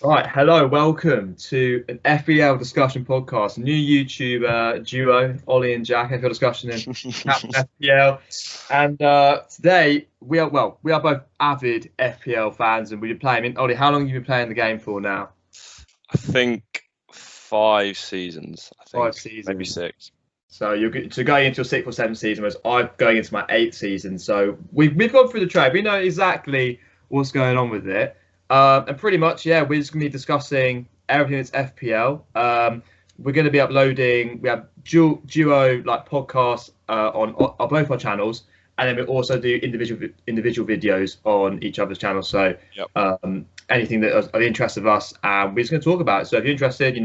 Right, hello, welcome to an FPL discussion podcast, a new YouTube duo, Ollie and Jack, FPL discussion and Captain FPL. And today we are both avid FPL fans, and we've been playing. I mean, Ollie, how long have you been playing the game for now? I think 5 seasons. I think 5 seasons. maybe six. So you're going into your sixth or seventh season, whereas I'm going into my eighth season. So we've gone through the trade. We know exactly what's going on with it. And pretty much, yeah, we're just going to be discussing everything that's FPL. We're going to be uploading. We have duo like podcasts on both our channels, and then we also do individual videos on each other's channels. So Yep. anything that is of the interest of us, and we're just going to talk about it. So if you're interested,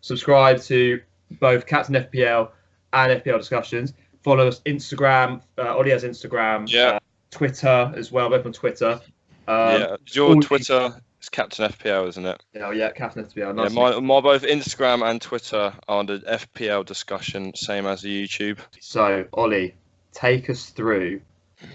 subscribe to both Captain FPL and FPL discussions. Follow us Instagram. Ollie has Instagram. Yeah. Twitter as well. Both on Twitter. Yeah. Your Twitter is Captain FPL, isn't it? Yeah, Captain FPL. Yeah. Nice. My both Instagram and Twitter are under FPL discussion, same as the YouTube. So Ollie, take us through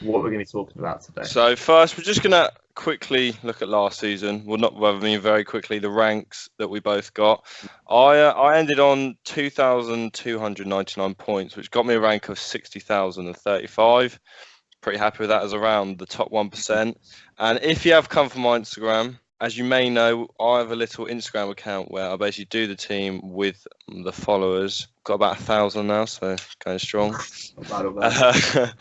what we're going to be talking about today. So first, we're just gonna quickly look at last season. Well, not I mean very quickly the ranks that we both got. I ended on 2,299 points, which got me a rank of 60,035. Pretty happy with that as around the top 1%. And if you have come from my Instagram, as you may know, I have a little Instagram account where I basically do the team with the followers. Got about 1,000 now, so going strong. I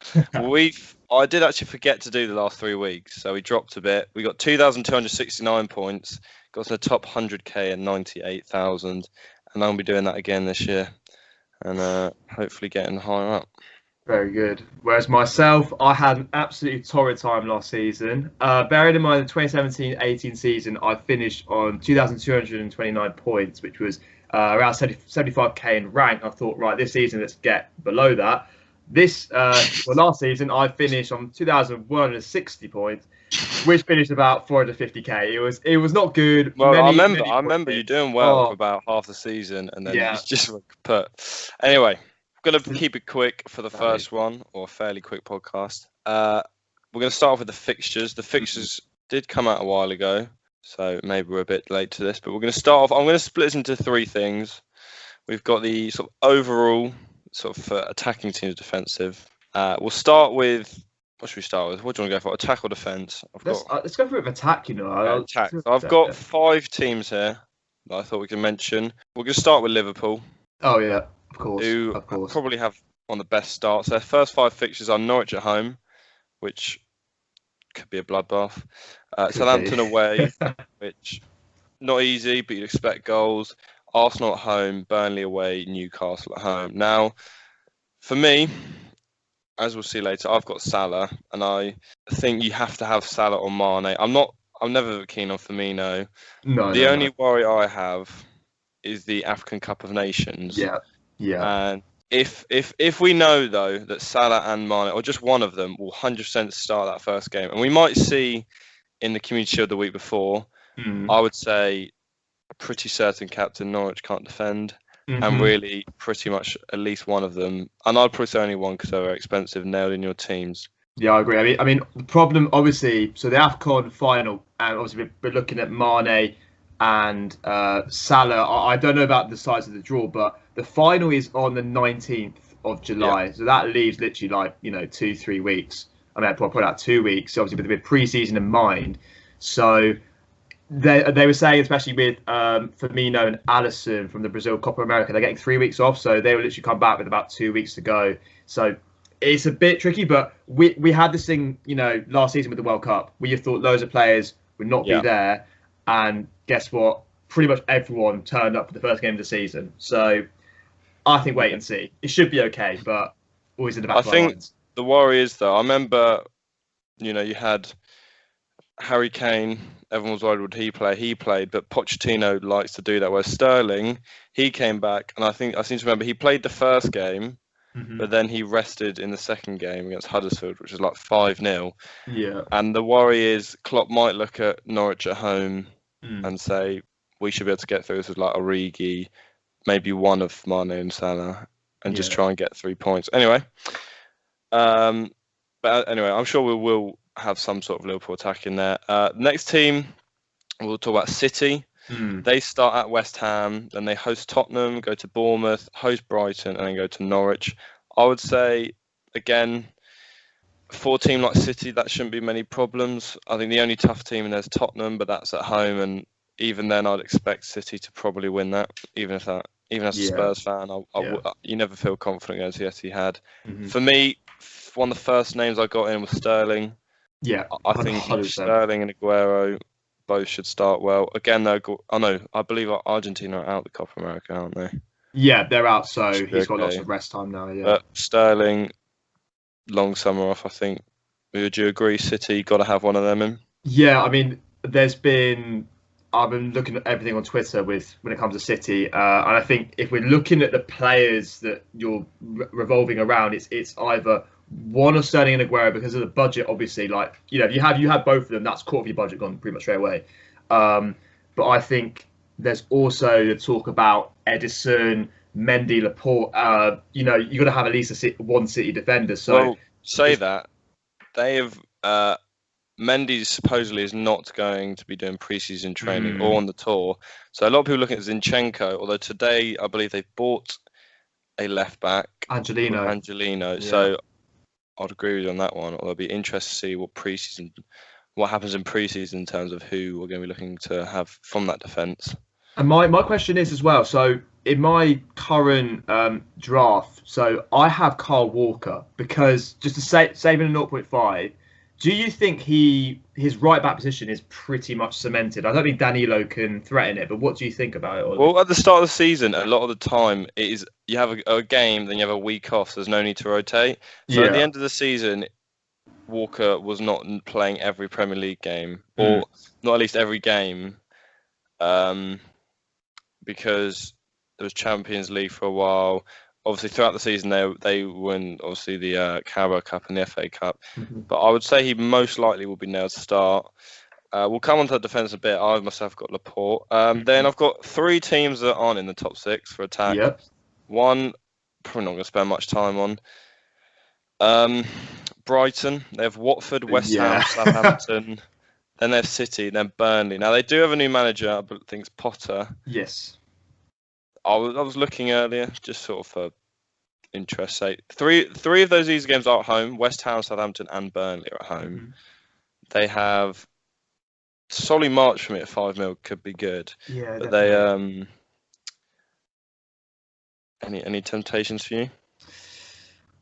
did actually forget to do the last 3 weeks, so we dropped a bit. We got 2,269 points, got to the top 100k at 98,000, and I'm going to be doing that again this year, and hopefully getting higher up. Very good. Whereas myself, I had an absolutely torrid time last season. Bearing in mind the 2017-18 season, I finished on 2,229 points, which was around 75k in rank. I thought, right, this season, let's get below that. Last season, I finished on 2,160 points, which finished about 450k. It was not good. Well, I remember you doing well for about half the season, and then you just put. Anyway, going to keep it quick for the first one, or a fairly quick podcast. We're going to start off with the fixtures. The fixtures did come out a while ago, so maybe we're a bit late to this, but we're going to start off. I'm going to split this into three things. We've got the sort of overall sort of attacking teams, defensive. We'll start with, what should we start with? What do you want to go for? Attack or defense? Let's go for attack, attack. I've got 5 teams here that I thought we can mention. We're going to start with Liverpool. Oh, yeah. Of course, who probably have one of the best starts. Their first 5 fixtures are Norwich at home, which could be a bloodbath. Southampton away, which not easy, but you'd expect goals. Arsenal at home, Burnley away, Newcastle at home. Now, for me, as we'll see later, I've got Salah, and I think you have to have Salah or Mane. I'm never keen on Firmino. The only worry I have is the African Cup of Nations. Yeah. And if we know though that Salah and Mane, or just one of them, will 100% start that first game, and we might see in the Community Shield the week before, I would say pretty certain captain Norwich can't defend, and really pretty much at least one of them, and I'd probably say only one because they're very expensive, nailed in your teams. Yeah, I agree. I mean, the problem obviously, so the AFCON final, and obviously we're looking at Mane and Salah. I don't know about the size of the draw, but the final is on the 19th of July. Yeah. So that leaves literally 2-3 weeks. I mean, I'd probably out 2 weeks, obviously with pre-season in mind. So they were saying, especially with Firmino and Alisson from the Brazil Copa America, they're getting 3 weeks off. So they will literally come back with about 2 weeks to go. So it's a bit tricky, but we had this thing, last season with the World Cup. We thought loads of players would not be there. And guess what? Pretty much everyone turned up for the first game of the season. So I think wait and see. It should be okay, but always in the back of our minds. The worry is, though, I remember, you had Harry Kane. Everyone was worried, would he play? He played, but Pochettino likes to do that. Where Sterling, he came back, and I seem to remember he played the first game, but then he rested in the second game against Huddersfield, which was like 5-0. Yeah. And the worry is Klopp might look at Norwich at home and say, we should be able to get through this with like Origi, maybe one of Mane and Salah, and just try and get 3 points. Anyway, I'm sure we will have some sort of Liverpool attack in there. Next team, we'll talk about City. They start at West Ham, then they host Tottenham, go to Bournemouth, host Brighton, and then go to Norwich. I would say, again, for a team like City, that shouldn't be many problems. I think the only tough team in there is Tottenham, but that's at home, and even then, I'd expect City to probably win that. Even as a Spurs fan, you never feel confident against the Etihad. For me, one of the first names I got in was Sterling. Yeah, I think 100%. Sterling and Aguero both should start well. Again, though, I believe Argentina are out the Copa America, aren't they? Yeah, they're out, so he's got lots of rest time now. Yeah, but Sterling, long summer off. I think. Would you agree? City got to have one of them in. Yeah, I mean, I've been looking at everything on Twitter when it comes to City, and I think if we're looking at the players that you're revolving around, it's either one of Sterling and Aguero because of the budget. Obviously, like if you have both of them, that's quarter of your budget gone pretty much straight away. But I think there's also the talk about Edison, Mendy, Laporte. You got to have at least one City defender. So that they have. Mendy supposedly is not going to be doing preseason training or on the tour. So a lot of people looking at Zinchenko, although today I believe they bought a left back, Angelino. Yeah. So I'd agree with you on that one. Although it'd be interesting to see what happens in preseason in terms of who we're going to be looking to have from that defence. And my question is as well. So in my current draft, so I have Kyle Walker because just to saving a 0.5. Do you think his right back position is pretty much cemented? I don't think Danilo can threaten it, but what do you think about it? Well, at the start of the season, a lot of the time it is you have a game, then you have a week off. So there's no need to rotate. So at the end of the season, Walker was not playing every Premier League game, or not at least every game, because there was Champions League for a while. Obviously, throughout the season, they win obviously the Carabao Cup and the FA Cup. But I would say he most likely will be nailed to start. We'll come on to the defence a bit. I myself got Laporte. Then I've got 3 teams that aren't in the top 6 for attack. Yep. One, probably not going to spend much time on. Brighton. They have Watford, West Ham, Southampton. Then they have City, then Burnley. Now, they do have a new manager. I think it's Potter. Yes. I was looking earlier, just sort of for interest's sake. Three of those easy games are at home. West Ham, Southampton, and Burnley are at home. They have solid March for me at 5 mil could be good. Yeah, but definitely. They any temptations for you?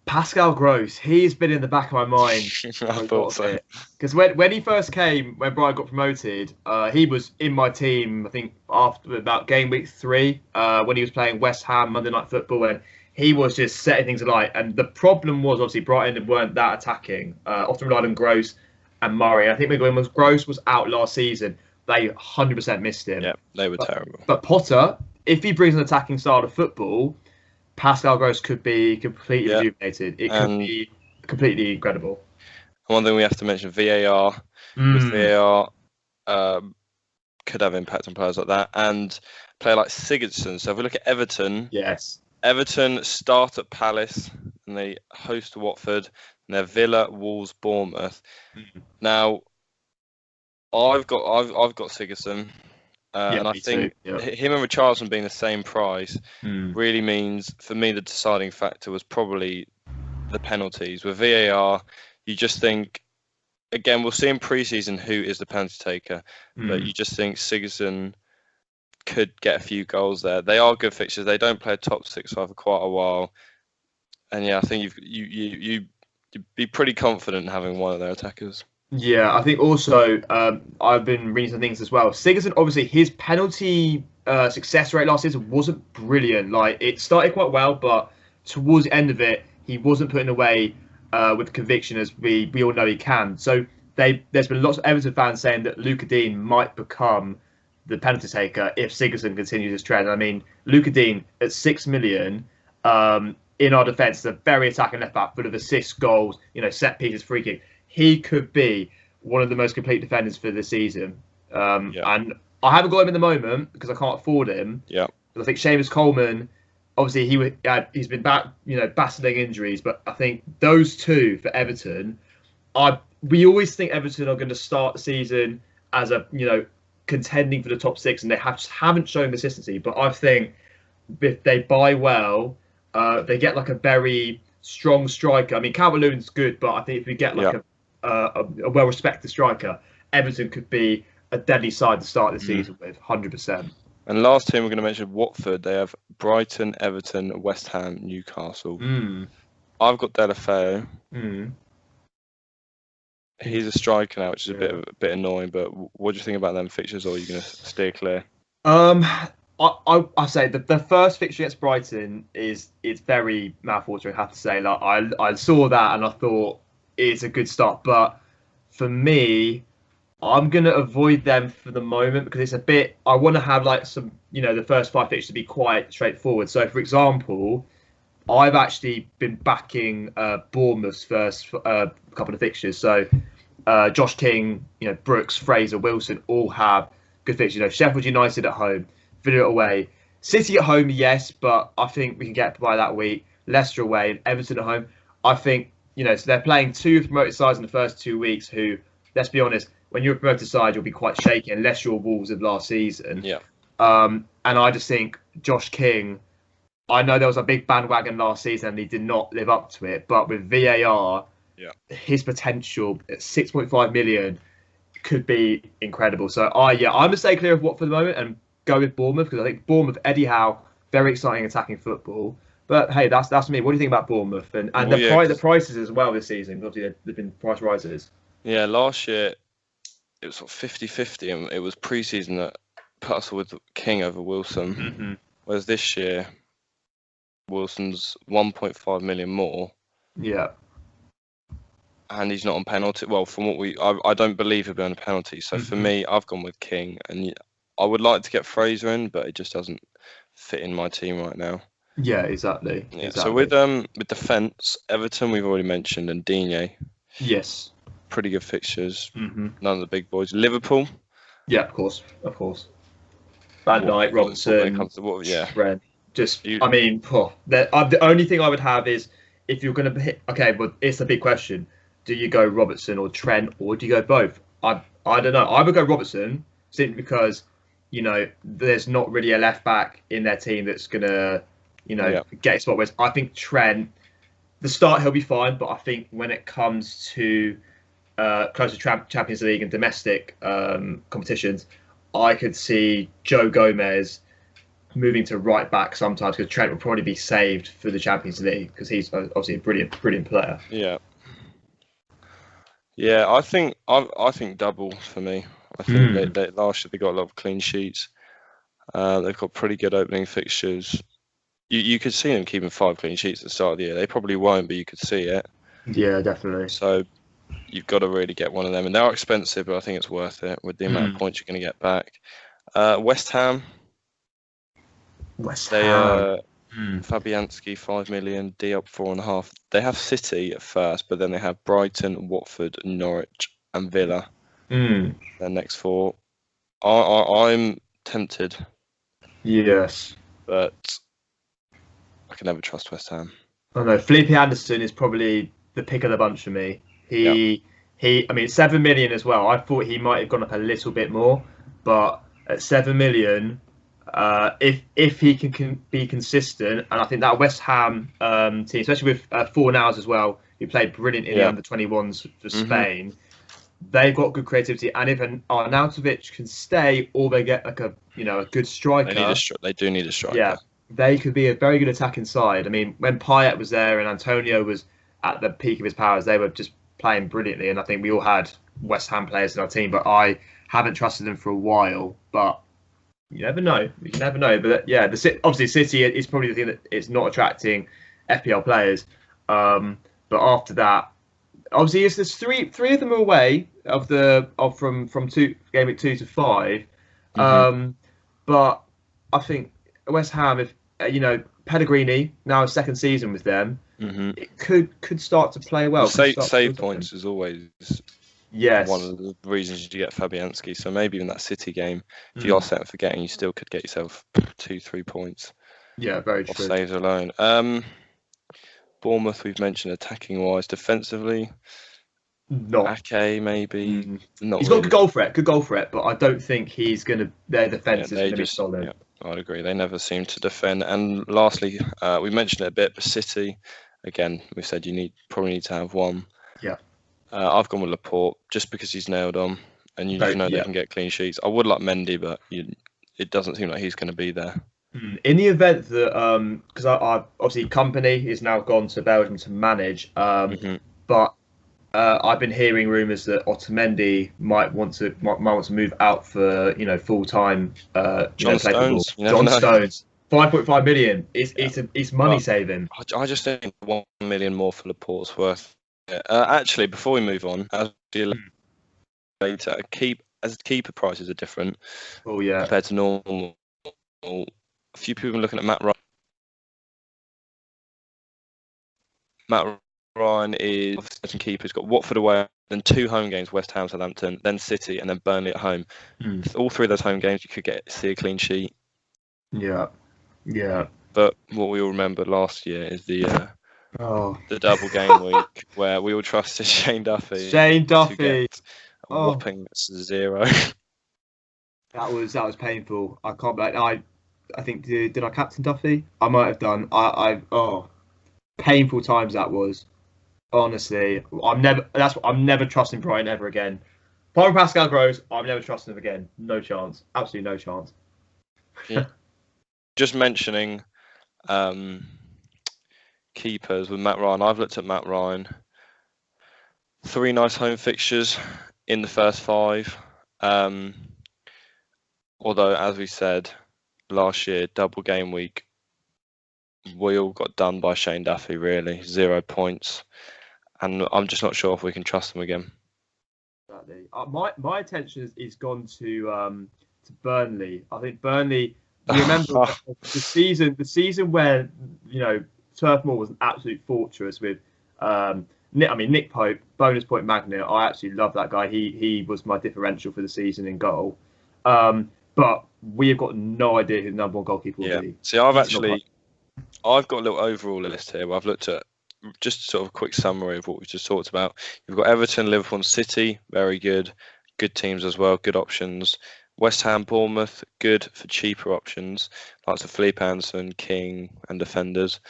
Pascal Gross, he's been in the back of my mind. I thought so. Because when he first came, when Brighton got promoted, he was in my team, I think, after about game week 3, when he was playing West Ham Monday Night Football, and he was just setting things alight. And the problem was, obviously, Brighton weren't that attacking. Often relied on Gross and Murray. And I think when Gross was out last season, they 100% missed him. Yeah, they were terrible. But Potter, if he brings an attacking style of football, Pascal Gross could be completely rejuvenated. It could be completely incredible. One thing we have to mention, VAR. With VAR could have impact on players like that. And a player like Sigurdsson. So if we look at Everton. Yes. Everton start at Palace and they host Watford. And they're Villa, Wolves, Bournemouth. Now, I've got Sigurdsson. And I think him and Richarlison being the same price really means, for me, the deciding factor was probably the penalties. With VAR, you just think, again, we'll see in pre-season who is the penalty taker, but you just think Sigurdsson could get a few goals there. They are good fixtures. They don't play a top 6 for quite a while. And I think you'd be pretty confident in having one of their attackers. Yeah, I think also I've been reading some things as well. Sigurdsson, obviously, his penalty success rate last season wasn't brilliant. Like, it started quite well, but towards the end of it, he wasn't putting away with conviction as we all know he can. So there's been lots of Everton fans saying that Luka Dean might become the penalty taker if Sigurdsson continues his trend. I mean, Luka Dean at 6 million in our defence is a very attacking left back, full of assists, goals, set pieces, free kick. He could be one of the most complete defenders for the season. And I haven't got him in the moment because I can't afford him. Yeah. But I think Seamus Coleman, obviously he's been back, battling injuries. But I think those two for Everton, we always think Everton are going to start the season as a contending for the top 6, and they haven't shown consistency. But I think if they buy well, they get like a very strong striker. I mean, Calvert-Lewin's good, but I think if we get like a well-respected striker, Everton could be a deadly side to start the season with, 100%. And last team we're going to mention, Watford. They have Brighton, Everton, West Ham, Newcastle. I've got Delafeu. He's a striker now, which is a bit annoying. But what do you think about them fixtures, or are you going to steer clear? I say the first fixture against Brighton it's very mouthwatering. I have to say, like I saw that and I thought it's a good start, but for me, I'm gonna avoid them for the moment because it's a bit. I want to have like some, the first 5 fixtures to be quite straightforward. So, for example, I've actually been backing Bournemouth's first couple of fixtures. So, Josh King, Brooks, Fraser, Wilson all have good fixtures. Sheffield United at home, Villa away, City at home, yes, but I think we can get by that week. Leicester away and Everton at home. I think so they're playing 2 promoted sides in the first 2 weeks. Who, let's be honest, when you're a promoted side, you'll be quite shaky unless you're Wolves of last season. Yeah. And I just think Josh King. I know there was a big bandwagon last season and he did not live up to it, but with VAR, his potential at 6.5 million could be incredible. So I'm gonna stay clear of Watford for the moment and go with Bournemouth because I think Bournemouth, Eddie Howe, very exciting attacking football. But hey, that's me. What do you think about Bournemouth and the prices as well this season? Obviously, there've been price rises. Yeah, last year it was sort of 50-50, and it was pre-season that put us with King over Wilson. Whereas this year, Wilson's 1.5 million more. Yeah. And he's not on penalty. Well, from what I don't believe he'll be on a penalty. So for me, I've gone with King, and I would like to get Fraser in, but it just doesn't fit in my team right now. Yeah, exactly. So with defence, Everton we've already mentioned, and Digne. Yes. Pretty good fixtures. None of the big boys. Liverpool. Yeah, of course. Van Dijk, Robertson, Trent. The only thing I would have is if you're going to hit. Okay, but it's a big question. Do you go Robertson or Trent, or do you go both? I don't know. I would go Robertson simply because there's not really a left back in their team that's gonna get a spot. Whereas I think Trent, the start he'll be fine, but I think when it comes to closer Champions League and domestic competitions, I could see Joe Gomez moving to right back sometimes because Trent will probably be saved for the Champions League because he's obviously a brilliant player. Yeah, I think double for me. I think they last year they got a lot of clean sheets. They've got pretty good opening fixtures. You could see them keeping 5 clean sheets at the start of the year. They probably won't, but you could see it. Yeah, definitely. So you've got to really get one of them, and they are expensive, but I think it's worth it with the amount of points you're going to get back. West Ham. Fabianski 5 million, Diop 4.5. They have City at first, but then they have Brighton, Watford, Norwich, and Villa. Their next 4. I'm tempted. Yes, but I can never trust West Ham. I know Felipe Anderson is probably the pick of the bunch for me. I mean, 7 million as well. I thought he might have gone up a little bit more, but at 7 million. If he can be consistent, and I think that West Ham team, especially with Fornals as well, who played brilliant in the under-21s for Spain, they've got good creativity. And if Arnautovic can stay, or they get like a good striker, they do need a striker. Yeah, they could be a very good attacking side. I mean, when Payet was there and Antonio was at the peak of his powers, they were just playing brilliantly. And I think we all had West Ham players in our team, but I haven't trusted them for a while. But you never know. You can never know. But obviously City is probably the thing that is not attracting FPL players. But after that, obviously there's three of them are away from game week 2 to 5. But I think West Ham, if Pellegrini now his second season with them, it could start to play well. Save points is always. Yes. One of the reasons you get Fabianski. So maybe in that City game, if you are set for getting, you still could get yourself 2-3 points. Yeah, very true. Saves alone. Bournemouth, we've mentioned attacking wise. Defensively, not. Ake maybe. Not He's got really. good goal threat, but I don't think he's gonna. Their defense is gonna be solid. Yeah, I'd agree. They never seem to defend. And lastly, we mentioned it a bit, but City, again, we said probably need to have one. Yeah. I've gone with Laporte just because he's nailed on, and you know they can get clean sheets. I would like Mendy, but it doesn't seem like he's going to be there. In the event that, because I obviously Company is now gone to Belgium to manage, but I've been hearing rumours that Otamendi might want to move out for full time. John Stones. John Stones. 5.5 million. It's money saving. I just think 1 million more for Laporte's worth. Actually, before we move on, as later, keeper prices are different. Oh yeah. Compared to normal. A few people are looking at Matt Ryan. Matt Ryan is certain keeper. He's got Watford away, then 2 home games: West Ham, Southampton, then City, and then Burnley at home. All 3 of those home games, you could see a clean sheet. Yeah. But what we all remember last year is the double game week where we all trusted Shane Duffy. To get a whopping 0. That was painful. I can't. I think did I captain Duffy? I might have done. Painful times that was. Honestly, I'm never trusting Brighton ever again. Apart from Pascal Gross, I'm never trusting him again. No chance. Absolutely no chance. Yeah. Just mentioning keepers with Matt Ryan. I've looked at Matt Ryan. 3 nice home fixtures in the first 5. Although, as we said last year, double game week, we all got done by Shane Duffy, really. 0 points. And I'm just not sure if we can trust him again. Exactly. My attention is gone to Burnley. I think Burnley. You remember the season where Turf Moor was an absolute fortress with Nick Pope, bonus point magnet. I actually love that guy. He was my differential for the season in goal. But we have got no idea who the number 1 goalkeeper will be. See, I've got a little overall list here where I've looked at just sort of a quick summary of what we've just talked about. You've got Everton, Liverpool, and City, very good teams as well, good options. West Ham, Bournemouth, good for cheaper options, like Felipe Anderson, King, and defenders.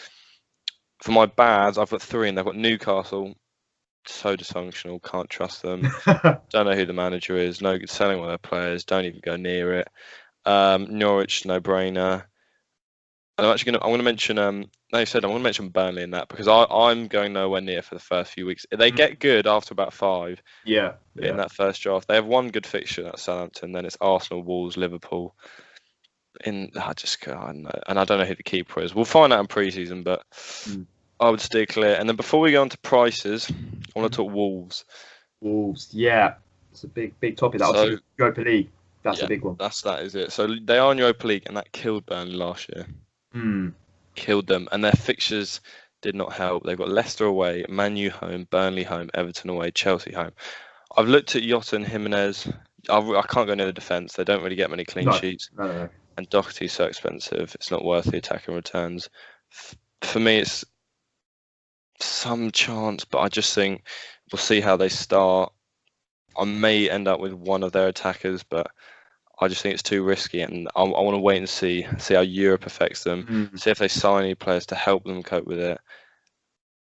For my bads, I've got 3, and they've got Newcastle, so dysfunctional, can't trust them. Don't know who the manager is, no good selling all their players, don't even go near it. Norwich, no brainer. And I'm going to mention. I'm going to mention Burnley in that because I'm going nowhere near for the first few weeks. They get good after about 5. Yeah. In that first draft, they have 1 good fixture. That's Southampton. Then it's Arsenal, Wolves, Liverpool. I don't know, and I don't know who the keeper is. We'll find out in pre-season, but I would steer clear. And then before we go on to prices, I want to talk Wolves. Wolves, yeah, it's a big topic. That was Europa League. That's a big one. That is it. So they are in Europa League, and that killed Burnley last year. Killed them, and their fixtures did not help. They've got Leicester away, Man U home, Burnley home, Everton away, Chelsea home. I've looked at Jota and Jimenez. I can't go near the defence. They don't really get many clean sheets. No. And Doherty's so expensive. It's not worth the attacking returns. For me, it's some chance, but I just think we'll see how they start. I may end up with one of their attackers, but I just think it's too risky, and I want to wait and see how Europe affects them, see if they sign any players to help them cope with it.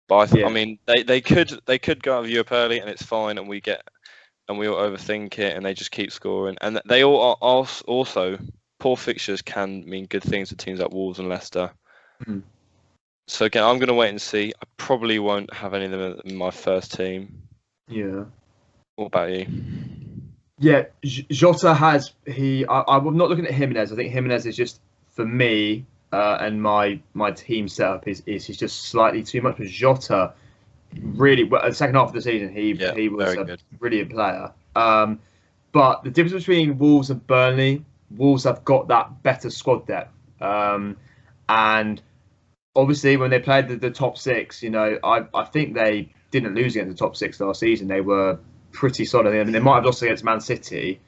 But I mean, they could go out of Europe early, and it's fine, and we all overthink it, and they just keep scoring, and they all are also poor fixtures can mean good things to teams like Wolves and Leicester. So again, I'm going to wait and see. I probably won't have any of them in my first team. Yeah. What about you? Yeah, Jota has I'm not looking at Jimenez. I think Jimenez is just for me and my team setup is just slightly too much. But Jota really, the second half of the season he was a brilliant player. But the difference between Wolves and Burnley, Wolves have got that better squad depth, and obviously when they played the top 6, I think they didn't lose against the top 6 last season. They were pretty solid. I mean, they might have lost against Man City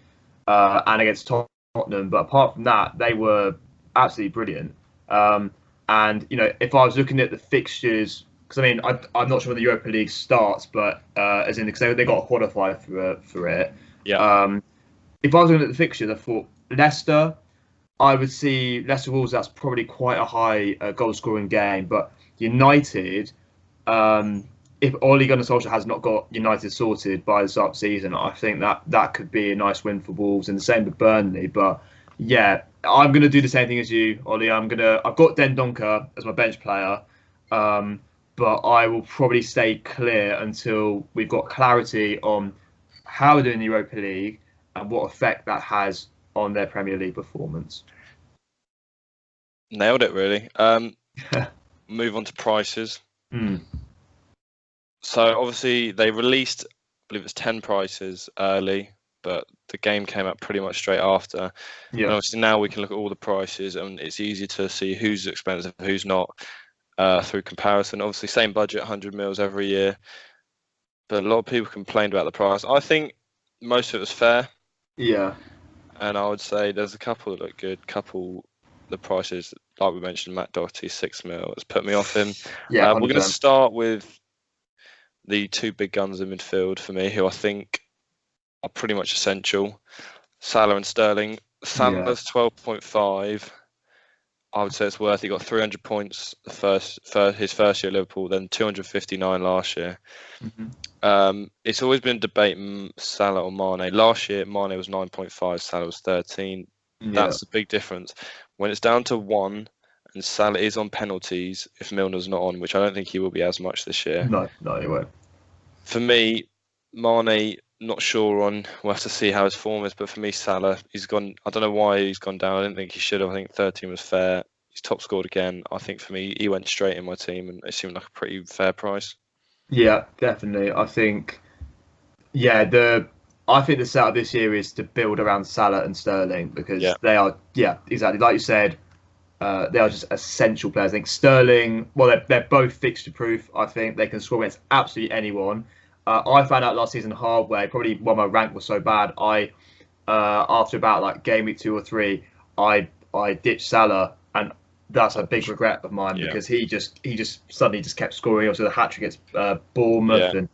and against Tottenham, but apart from that, they were absolutely brilliant. And if I was looking at the fixtures because I mean I'm not sure when the Europa League starts, but as in because they got to qualify for it. Yeah. If I was looking at the fixtures, I thought Leicester. I would see Leicester Wolves. That's probably quite a high goal scoring game, but United. If Ole Gunnar Solskjaer has not got United sorted by the start of the season, I think that could be a nice win for Wolves, and the same with Burnley. But yeah, I'm gonna do the same thing as you, Ollie. I've got Dendoncker as my bench player, but I will probably stay clear until we've got clarity on how we're doing the Europa League and what effect that has on their Premier League performance. Nailed it, really. Move on to prices. So obviously they released, I believe it's 10 prices early, but the game came out pretty much straight after. Yeah. And obviously now we can look at all the prices, and it's easy to see who's expensive, who's not, through comparison. Obviously same budget, 100 mils every year, but a lot of people complained about the price. I think most of it was fair. Yeah. And I would say there's a couple that look good. The prices, like we mentioned, Matt Doherty, 6 mil. It's put me off him. Yeah, we're going to start with the two big guns in midfield for me, who I think are pretty much essential. Salah and Sterling. Salah's 12.5. I would say it's worth. He got 300 points his first year at Liverpool, then 259 last year. It's always been a debate, Salah or Mane. Last year, Mane was 9.5, Salah was 13. That's the big difference. When it's down to 1, and Salah is on penalties if Milner's not on, which I don't think he will be as much this year. No, he won't. For me, Mane, not sure on. We'll have to see how his form is. But for me, Salah, he's gone. I don't know why he's gone down. I didn't think he should have. I think 13 was fair. He's top scored again. I think for me, he went straight in my team, and it seemed like a pretty fair price. Yeah, definitely. I think, I think the setup this year is to build around Salah and Sterling because they are, exactly like you said, they are just essential players. I think Sterling, well, they're both fixture proof. I think they can score against absolutely anyone. I found out last season hard way, probably why my rank was so bad. After about like game week 2 or 3, I ditched Salah, and that's a big regret of mine because he just suddenly just kept scoring. Also the hat trick against Bournemouth, and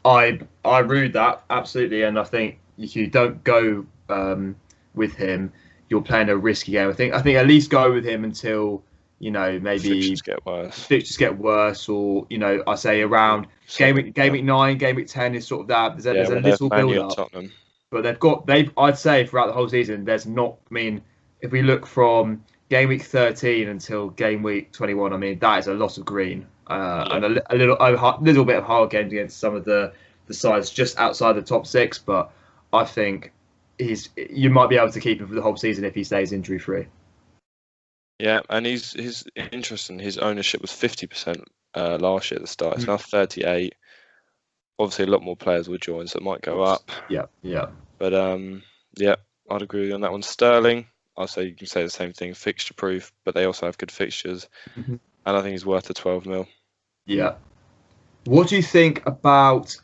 I rued that absolutely. And I think if you don't go with him, you're playing a risky game. I think at least go with him until maybe fixtures get worse, or I say around game week 9, game week 10 is sort of that. There's a little build up, but I'd say throughout the whole season, there's not. I mean, if we look from game week 13 until game week 21, I mean that is a lot of green and a little bit of hard games against some of the sides just outside the top 6. But I think you might be able to keep him for the whole season if he stays injury free. Yeah, and he's interesting. His ownership was 50% last year at the start. It's now 38. Obviously, a lot more players will join, so it might go up. Yeah. But I'd agree with you on that one. Sterling, I'll say you can say the same thing. Fixture proof, but they also have good fixtures, and I think he's worth the 12 mil. Yeah. What do you think about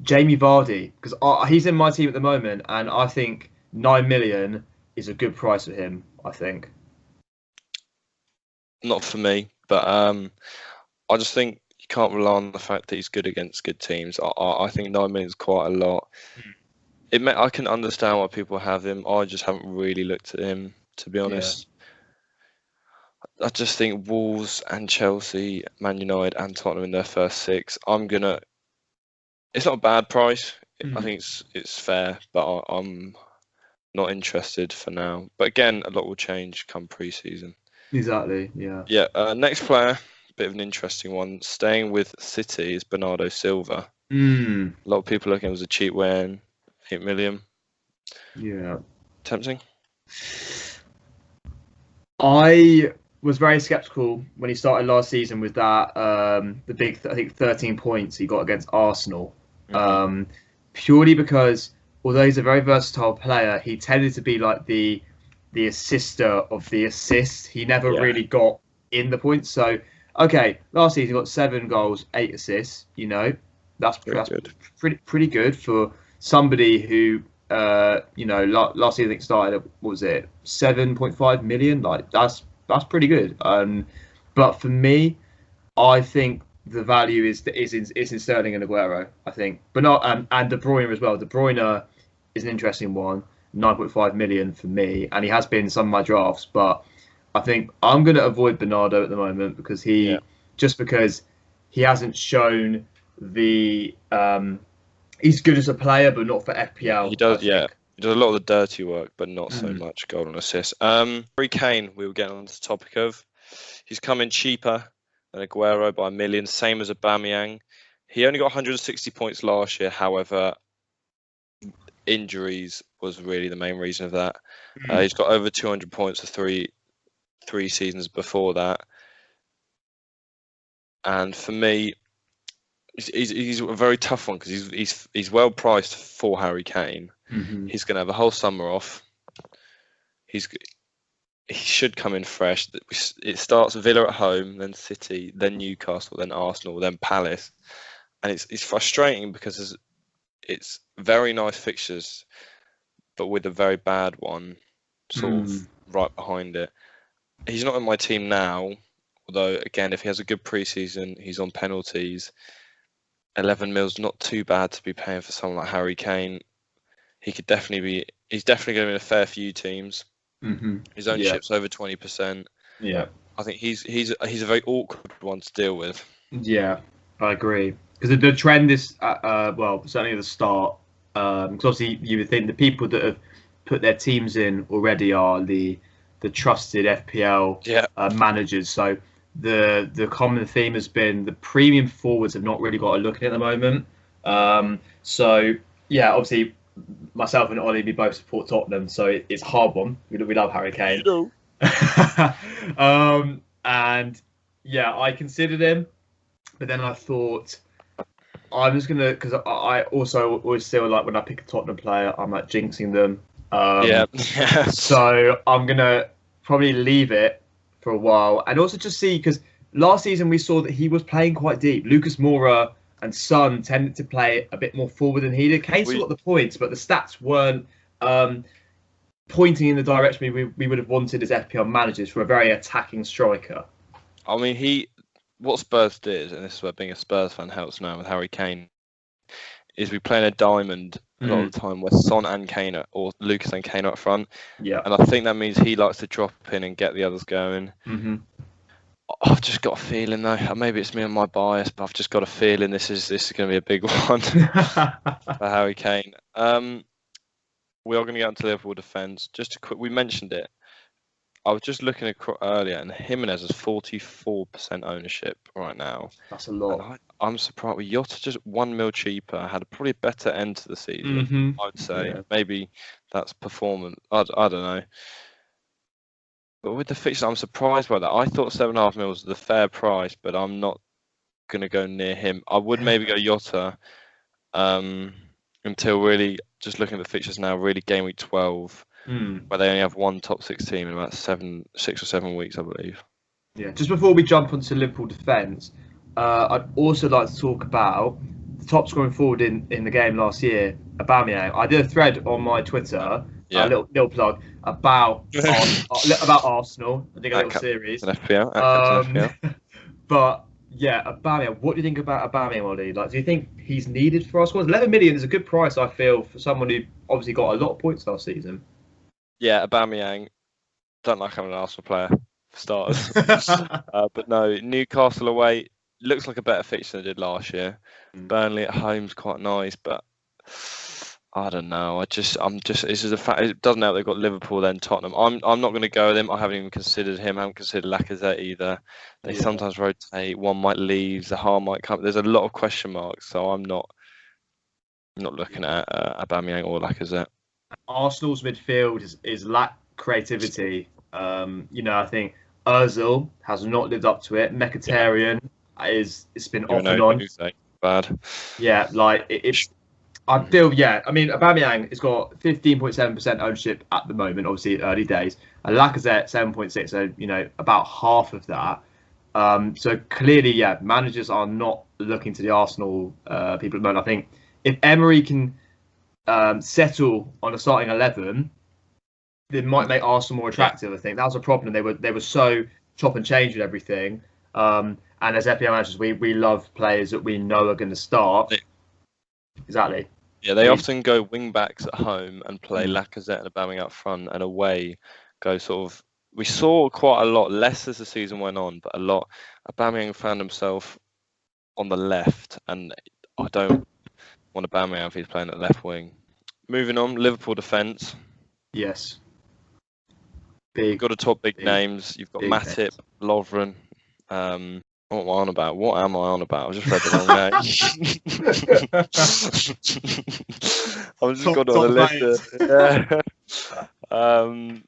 Jamie Vardy? Because he's in my team at the moment, and I think 9 million is a good price for him. I think. Not for me, but I just think you can't rely on the fact that he's good against good teams. I think 9 million is quite a lot. I can understand why people have him. I just haven't really looked at him, to be honest. I just think Wolves and Chelsea, Man United and Tottenham in their first 6. It's not a bad price. I think it's fair, but I'm not interested for now. But again, a lot will change come pre-season. Exactly, yeah. Yeah, next player, bit of an interesting one. Staying with City is Bernardo Silva. A lot of people look at him as a cheap win, 8 million. Yeah. Tempting? I was very sceptical when he started last season with that, the big, I think 13 points he got against Arsenal. Purely because, although he's a very versatile player, he tended to be like the assister of the assist. He never really got in the points. So, okay, last season he got 7 goals, 8 assists. That's pretty good for somebody who, last season I think started at, what was it, 7.5 million? Like that's pretty good. But for me, I think the value is in Sterling and Aguero, I think, but not and De Bruyne as well. De Bruyne is an interesting one, 9.5 million for me, and he has been in some of my drafts. But I think I'm going to avoid Bernardo at the moment because because he hasn't shown the he's good as a player, but not for FPL. He does, yeah. He does a lot of the dirty work, but not so much goal and assist. Harry Kane, we were getting on the topic of. He's come in cheaper than Aguero by 1 million, same as Aubameyang. He only got 160 points last year. However, injuries was really the main reason of that. He's got over 200 points for three seasons before that. And for me, he's a very tough one because he's well priced for Harry Kane. He's going to have a whole summer off. He should come in fresh. It starts Villa at home, then City, then Newcastle, then Arsenal, then Palace, and it's frustrating because it's very nice fixtures, but with a very bad one sort of right behind it. He's not in my team now, although again, if he has a good pre-season, he's on penalties. 11 mil's not too bad to be paying for someone like Harry Kane. He's definitely going to be in a fair few teams. His ownership's over 20%. Yeah, I think he's a very awkward one to deal with. Yeah, I agree because the trend is well, certainly at the start. Because obviously you would think the people that have put their teams in already are the trusted FPL managers. So the common theme has been the premium forwards have not really got a look at it at the moment. So yeah, obviously. Myself and Ollie, we both support Tottenham, so it's a hard one. We love Harry Kane. And yeah, I considered him, but then I thought I'm just gonna because I also always feel like when I pick a Tottenham player, I'm like jinxing them. So I'm gonna probably leave it for a while, and also just see because last season we saw that he was playing quite deep. Lucas Moura and Son tended to play a bit more forward than he did. Kane still got the points, but the stats weren't pointing in the direction we would have wanted as FPL managers for a very attacking striker. I mean, what Spurs did, and this is where being a Spurs fan helps now with Harry Kane, is we play in a diamond a lot of the time where Son and Kane or Lucas and Kane are up front. Yeah, and I think that means he likes to drop in and get the others going. I've just got a feeling though. Maybe it's me and my bias, but I've just got a feeling this is going to be a big one for Harry Kane. We are going to get onto Liverpool defence. Just a quick, we mentioned it. I was just looking at earlier, and Jimenez has 44% ownership right now. That's a lot. I'm surprised. With Jota just 1 mil cheaper, had a probably better end to the season. I'd say maybe that's performance. I don't know. But with the fixture, I'm surprised by that. I thought 7.5 mil was the fair price, but I'm not going to go near him. I would maybe go Jota until really just looking at the fixtures now, really game week 12, where they only have one top 6 team in about 6 or 7 weeks, I believe. Yeah. Just before we jump onto Liverpool defence, I'd also like to talk about the top scoring forward in the game last year, Aubameyang. I did a thread on my Twitter. A little plug about Arsenal. I did a little series. An FPL. But yeah, Aubameyang. What do you think about Aubameyang, Ollie? Like, do you think he's needed for our squad? 11 million is a good price, I feel, for someone who obviously got a lot of points last season. Yeah, Aubameyang. Don't like having an Arsenal player for starters. But no, Newcastle away looks like a better fixture than it did last year. Burnley at home's quite nice, but I don't know. This is a fact. It doesn't help they've got Liverpool then Tottenham. I'm not going to go with him. I haven't even considered him. I haven't considered Lacazette either. They sometimes rotate. One might leave. Zaha might come. There's a lot of question marks. So I'm not looking at Aubameyang or Lacazette. Arsenal's midfield is lack creativity. I think Ozil has not lived up to it. Mkhitaryan it's been off and on. Bad. Yeah, like it's. I feel, I mean, Aubameyang has got 15.7% ownership at the moment, obviously early days. And Lacazette, 7.6, so, about half of that. So clearly, managers are not looking to the Arsenal people at the moment. I think if Emery can settle on a starting 11, it might make Arsenal more attractive, I think. That was a problem. They were so chop and change with everything. And And as FPL managers, we love players that we know are going to start. Exactly. Yeah, they often go wing backs at home and play Mm. Lacazette and Aubameyang up front, and away go sort of. We saw quite a lot less as the season went on, but a lot. Aubameyang found himself on the left, and I don't want Aubameyang if he's playing at left wing. Moving on, Liverpool defence. Yes. You've got to top big names. You've got Matip, Lovren. What am I on about? What am I on about? I just read the wrong name. I've just got on the list. Yeah.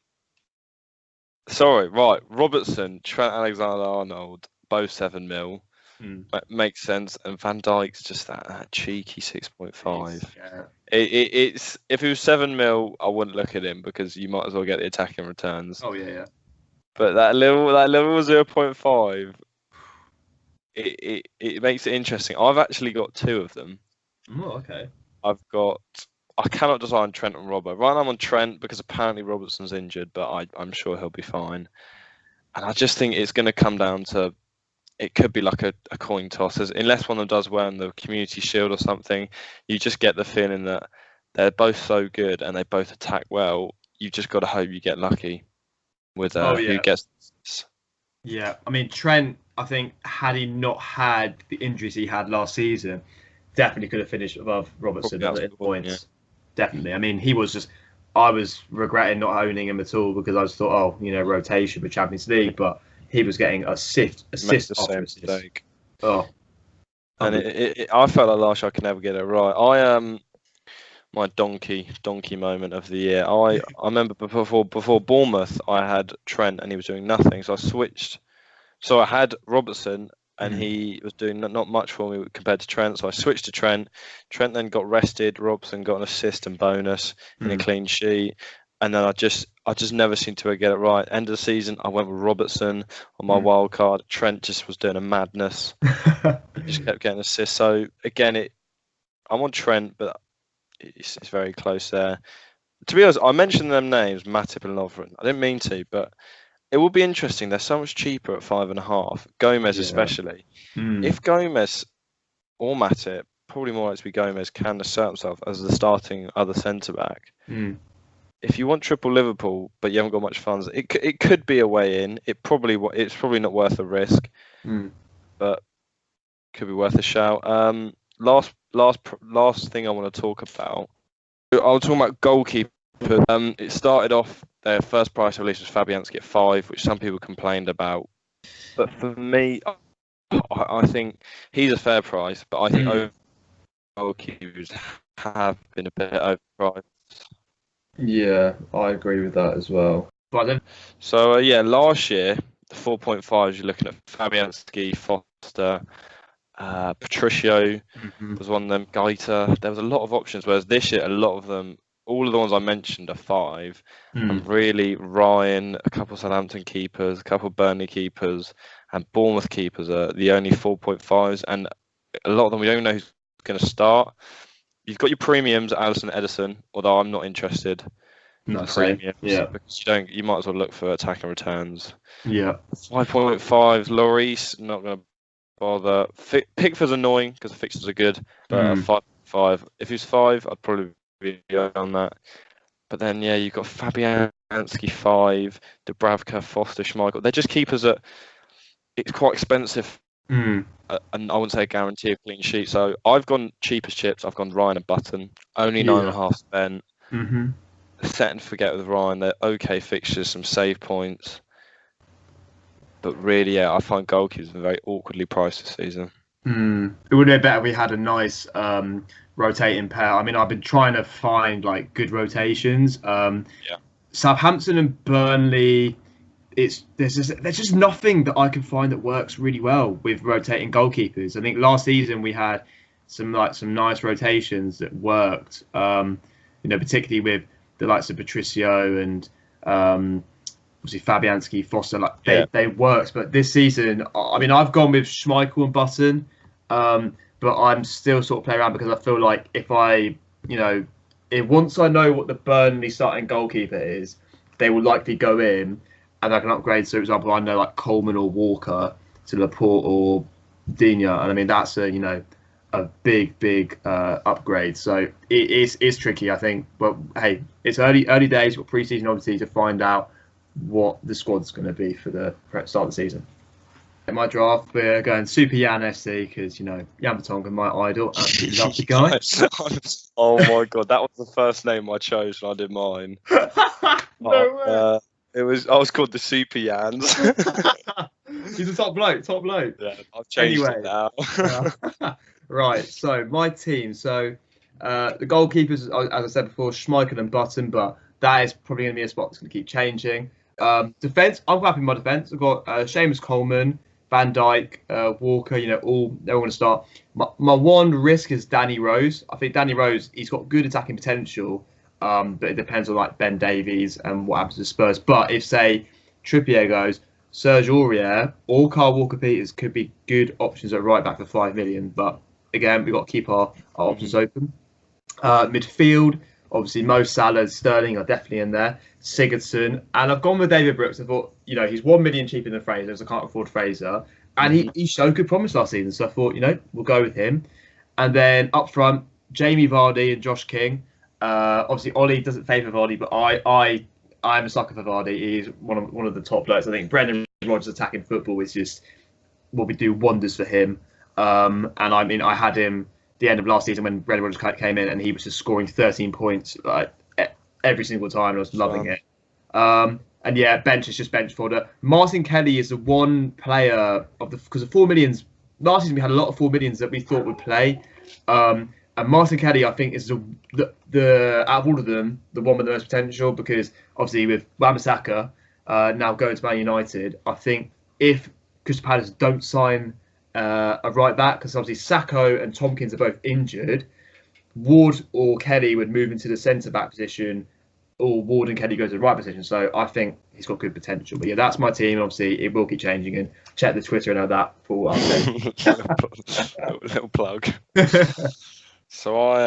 Sorry, right. Robertson, Trent Alexander-Arnold, both 7 mil. Makes sense. And Van Dijk's just that cheeky 6.5. Yeah. It's if he was 7 mil, I wouldn't look at him because you might as well get the attacking returns. Oh yeah. But that little 0.5. It makes it interesting. I've actually got 2 of them. Oh, okay. I cannot decide on Trent and Robbo. Right now I'm on Trent because apparently Robertson's injured, but I'm sure he'll be fine. And I just think it's going to come down to, it could be like a coin toss. Unless one of them does well in the Community Shield or something, you just get the feeling that they're both so good and they both attack well. You just got to hope you get lucky with who gets. Yeah, I mean Trent, I think had he not had the injuries he had last season, definitely could have finished above Robertson in points. Yeah. Definitely. I mean, I was regretting not owning him at all because I just thought, rotation for Champions League, but he was getting assist after assist. Oh. And I felt like last year I could never get it right. My donkey moment of the year. I remember before Bournemouth, I had Trent and he was doing nothing, so I switched. So I had Robertson and he was doing not much for me compared to Trent, so I switched to Trent. Trent then got rested. Robertson got an assist and bonus in a clean sheet, and then I just never seemed to get it right. End of the season, I went with Robertson on my wild card. Trent just was doing a madness. He just kept getting assists. So again, I'm on Trent, but it's very close there. To be honest, I mentioned them names, Matip and Lovren. I didn't mean to, but it will be interesting. They're so much cheaper at 5.5. Gomez especially. If Gomez or Matip, probably more likely to be Gomez, can assert himself as the starting other centre back. If you want triple Liverpool but you haven't got much funds, it could be a way in. It's probably not worth the risk, but could be worth a shout. Last thing I want to talk about. I was talking about goalkeeper. It started off their first price release was Fabianski at 5, which some people complained about. But for me, I think he's a fair price. But I think goalkeepers have been a bit overpriced. Yeah, I agree with that as well. So last year the 4.5s you're looking at Fabianski, Foster. Patricio was one of them. Gaeta. There was a lot of options. Whereas this year, a lot of them, all of the ones I mentioned are 5. And really, Ryan, a couple of Southampton keepers, a couple of Burnley keepers, and Bournemouth keepers are the only 4.5s. And a lot of them we don't know who's going to start. You've got your premiums, Alisson, Edison. Although I'm not interested. No, premiums, because you might as well look for attacking returns. Yeah. 5.5s, Lloris, not going to bother. Pickford's annoying because the fixtures are good, but 5.5. If he's 5, I'd probably be on that. But then you've got Fabianski 5, Dubravka, Foster, Schmeichel. They're just keepers that it's quite expensive, and I wouldn't say a guarantee of clean sheet. So I've gone cheap as chips. I've gone Ryan and Button, only 9.5 spent. Set and forget with Ryan. They're okay fixtures, some save points. But really, I find goalkeepers are very awkwardly priced this season. It would have been better if we had a nice rotating pair. I mean, I've been trying to find good rotations. Southampton and Burnley, there's just nothing that I can find that works really well with rotating goalkeepers. I think last season we had some nice rotations that worked. Particularly with the likes of Patricio and obviously Fabianski, Foster, they worked. But this season, I mean, I've gone with Schmeichel and Button, but I'm still sort of playing around because I feel like if once I know what the Burnley starting goalkeeper is, they will likely go in and I can upgrade. So, for example, I know Coleman or Walker. Laporte or Digne, and I mean that's a big upgrade. So it's tricky, I think. But hey, it's early days. We've got pre-season obviously to find out what the squad's going to be for the start of the season. In my draft, we're going Super Jan SC because Jan Vertonghen, my idol, absolutely love the guy. Oh my god, that was the first name I chose when I did mine. No way. I was called the Super Jans. He's a top bloke. Yeah, I've changed it now. Right, so my team. So the goalkeepers, as I said before, Schmeichel and Button, but that is probably going to be a spot that's going to keep changing. Defense, I'm happy with my defense. I've got Seamus Coleman, Van Dijk, Walker. They're all going to start. My one risk is Danny Rose. I think Danny Rose, he's got good attacking potential, but it depends on like Ben Davies and what happens to Spurs. But if say Trippier goes, Serge Aurier or Kyle Walker-Peters could be good options at right back for 5 million. But again, we've got to keep our options open. Midfield, obviously Mo Salah, Sterling are definitely in there. Sigurdsson, and I've gone with David Brooks. I thought, he's 1 million cheaper than Fraser, so I can't afford Fraser. And he showed good promise last season, so I thought, we'll go with him. And then up front, Jamie Vardy and Josh King. Obviously, Ollie doesn't favour Vardy, but I'm a sucker for Vardy. He's one of the top players. I think Brendan Rodgers' attacking football is just will be do wonders for him. And I mean, I had him the end of last season when Brendan Rodgers came in, and he was just scoring 13 points like every single time. I was loving it. And yeah, bench is just bench fodder. Martin Kelly is the one player because of 4 millions. Last season we had a lot of 4 millions that we thought would play. And Martin Kelly, I think, is the out of all of them, the one with the most potential because obviously with Wan-Bissaka now going to Man United, I think if Crystal Palace don't sign a right back, because obviously Sakho and Tompkins are both injured, Ward or Kelly would move into the centre back position, or Ward and Kelly go to the right position. So I think he's got good potential. But yeah, that's my team. Obviously, it will keep changing. And check the Twitter and all that for updates. little plug. So I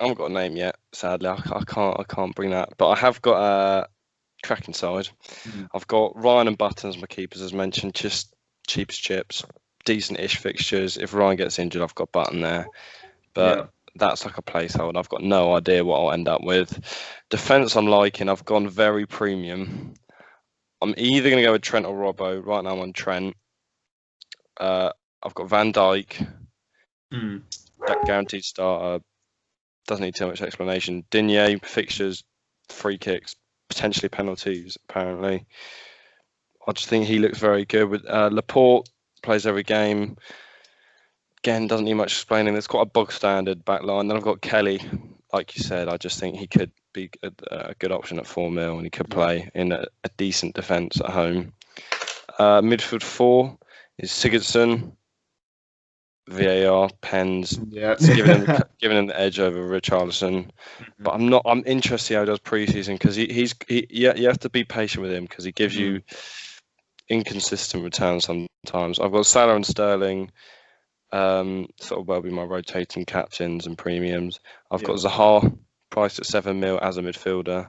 haven't got a name yet. Sadly, I can't bring that. But I have got a cracking side. I've got Ryan and Button as my keepers, as mentioned. Just cheap as chips, decent-ish fixtures. If Ryan gets injured, I've got Button there. But that's like a placeholder. I've got no idea what I'll end up with. Defence I'm liking. I've gone very premium. I'm either going to go with Trent or Robbo. Right now I'm on Trent. I've got Van Dijk. That guaranteed starter. Doesn't need too much explanation. Digne, fixtures, free kicks, potentially penalties, apparently. I just think he looks very good. With Laporte, plays every game. Again, doesn't need much explaining. There's quite a bog standard back line. Then I've got Kelly. Like you said, I just think he could be a good option at 4 mil, and he could play in a decent defence at home. Midfield 4 is Sigurdsson, VAR, Pens, giving him the edge over Richarlison. But I'm interested how he does pre-season because you have to be patient with him because he gives you inconsistent returns sometimes. I've got Salah and Sterling. Sort of well be my rotating captains and premiums. I've got Zaha priced at 7 mil as a midfielder.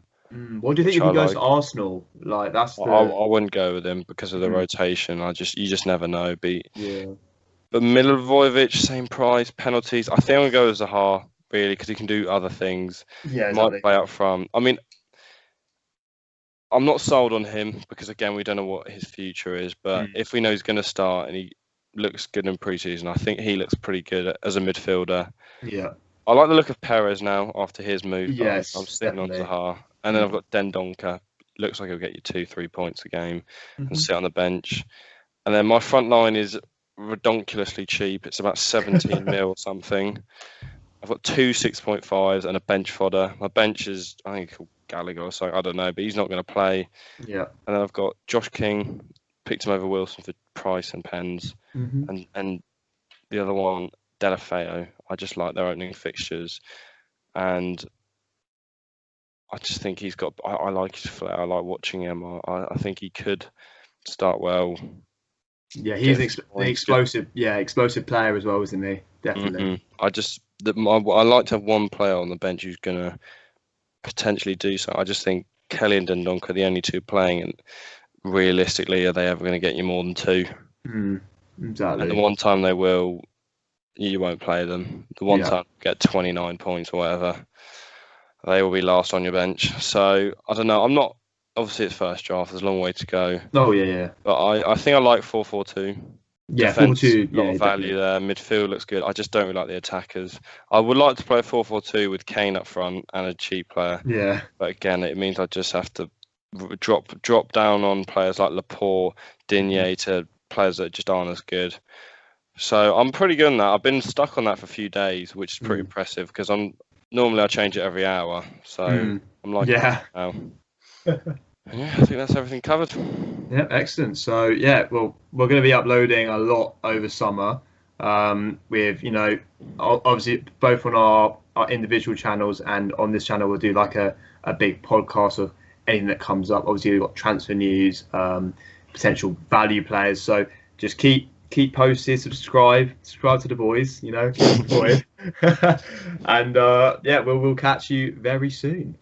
What do you think if he goes to Arsenal? Like that's I wouldn't go with him because of the rotation. You just never know. But Milivojevic, same price, penalties. I think I'm gonna go with Zaha really because he can do other things. Yeah, exactly. Might play up front. I mean, I'm not sold on him because again we don't know what his future is. But if we know he's going to start and he looks good in pre-season, I think he looks pretty good as a midfielder. Yeah, I like the look of Perez now after his move. Yes, I'm sitting on Zaha, and then I've got Dendoncker. Looks like he'll get you 2-3 points a game and sit on the bench. And then my front line is redonkulously cheap. It's about 17 mil or something. I've got 2 6.5s and a bench fodder. My bench is I think called Gallagher or something. I don't know, but he's not going to play. Yeah. And then I've got Josh King. Picked him over Wilson for price and Pens, and the other one Delafeo. I just like their opening fixtures, and I just think he's got. I like his flair. I like watching him. I think he could start well. Yeah, he's an explosive. Yeah, explosive player as well, isn't he? Definitely. I like to have one player on the bench who's gonna potentially do so. I just think Kelly and Dendoncker are the only two playing, and realistically, are they ever going to get you more than 2? Exactly. And the one time they will, you won't play them. The one time you get 29 points or whatever, they will be last on your bench. So I don't know. I'm not. Obviously, it's first draft. There's a long way to go. Oh yeah. But I think I like 4-4-2. Yeah, Defense, 4-2. a lot of value there. Midfield looks good. I just don't really like the attackers. I would like to play 4-4-2 with Kane up front and a cheap player. Yeah. But again, it means I just have to drop down on players like Laporte, Digne to players that just aren't as good. So I'm pretty good on that. I've been stuck on that for a few days, which is pretty impressive because normally I change it every hour. So I'm like now. Yeah, I think that's everything covered. Yeah, excellent. So yeah, well, we're going to be uploading a lot over summer. With obviously both on our individual channels and on this channel, we'll do like a big podcast of anything that comes up. Obviously, we've got transfer news, potential value players. So just keep posted, subscribe to the boys. And we'll catch you very soon.